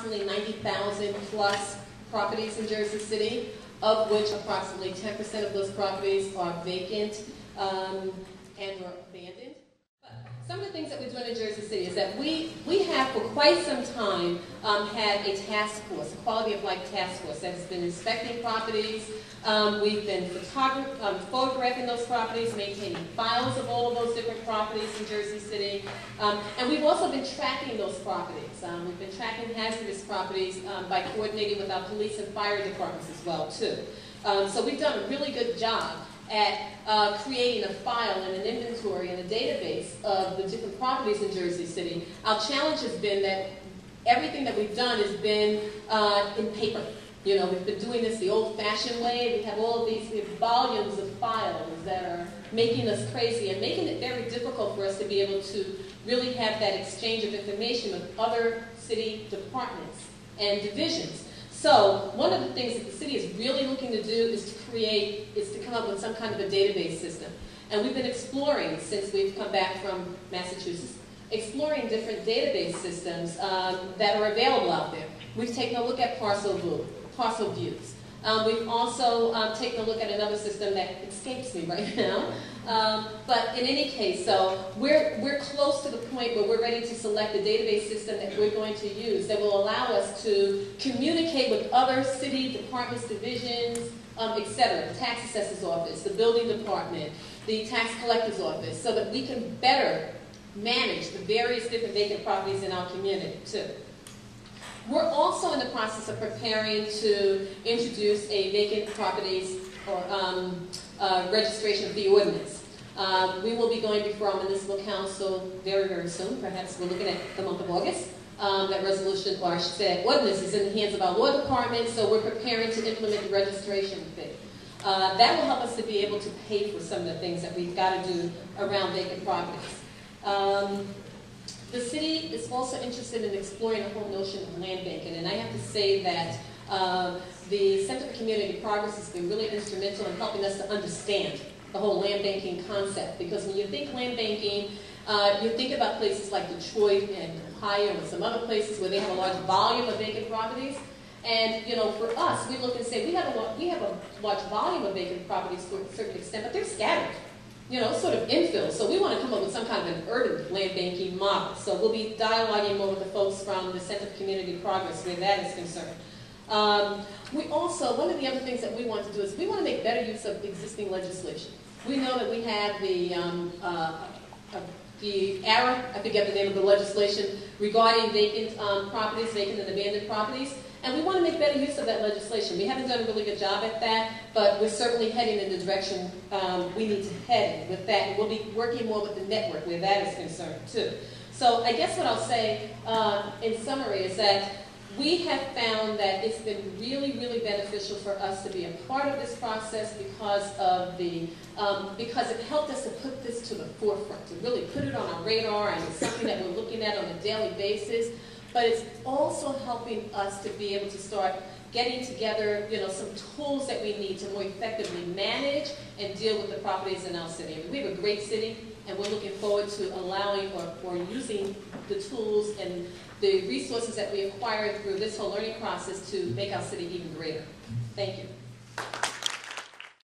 approximately 90,000 plus properties in Jersey City, of which approximately 10% of those properties are vacant and or abandoned. But some of the things that we're doing in Jersey City is that we have for quite some time had a task force, a quality of life task force that has been inspecting properties. We've been photographing those properties, maintaining files of all of those different properties in Jersey City, and we've also been tracking those properties. We've been tracking hazardous properties by coordinating with our police and fire departments as well, too. So we've done a really good job at creating a file and an inventory and a database of the different properties in Jersey City. Our challenge has been that everything that we've done has been in paper. You know, we've been doing this the old-fashioned way. We have all of these volumes of files that are making us crazy and making it very difficult for us to be able to really have that exchange of information with other city departments and divisions. So one of the things that the city is really looking to do is to come up with some kind of a database system. And we've been exploring, since we've come back from Massachusetts, exploring different database systems that are available out there. We've taken a look at parcel views. We've also taken a look at another system that escapes me right now. But in any case, so we're close to the point where we're ready to select the database system that we're going to use that will allow us to communicate with other city departments, divisions, etc., the tax assessor's office, the building department, the tax collector's office, so that we can better manage the various different vacant properties in our community, too. We're also in the process of preparing to introduce a vacant properties or registration fee ordinance. We will be going before our municipal council very, very soon. Perhaps we're looking at the month of August. That resolution, or I should say, ordinance is in the hands of our law department, so we're preparing to implement the registration fee. That will help us to be able to pay for some of the things that we've got to do around vacant properties. The city is also interested in exploring the whole notion of land banking, and I have to say that the Center for Community Progress has been really instrumental in helping us to understand the whole land banking concept, because when you think land banking, you think about places like Detroit and Ohio and some other places where they have a large volume of vacant properties. And, you know, for us, we look and say, we have a large volume of vacant properties to a certain extent, but they're scattered. You know, sort of infill. So we want to come up with some kind of an urban land banking model. So we'll be dialoguing more with the folks from the Center for Community Progress where that is concerned. We also, one of the other things that we want to do is we want to make better use of existing legislation. We know that we have the ARA, I forget the name of the legislation, regarding vacant properties, vacant and abandoned properties. And we want to make better use of that legislation. We haven't done a really good job at that, but we're certainly heading in the direction we need to head with that. And we'll be working more with the network where that is concerned, too. So I guess what I'll say in summary is that we have found that it's been really, really beneficial for us to be a part of this process because it helped us to put this to the forefront, to really put it on our radar, and it's something that we're looking at on a daily basis. But it's also helping us to be able to start getting together, you know, some tools that we need to more effectively manage and deal with the properties in our city. I mean, we have a great city, and we're looking forward to allowing or using the tools and the resources that we acquired through this whole learning process to make our city even greater. Thank you.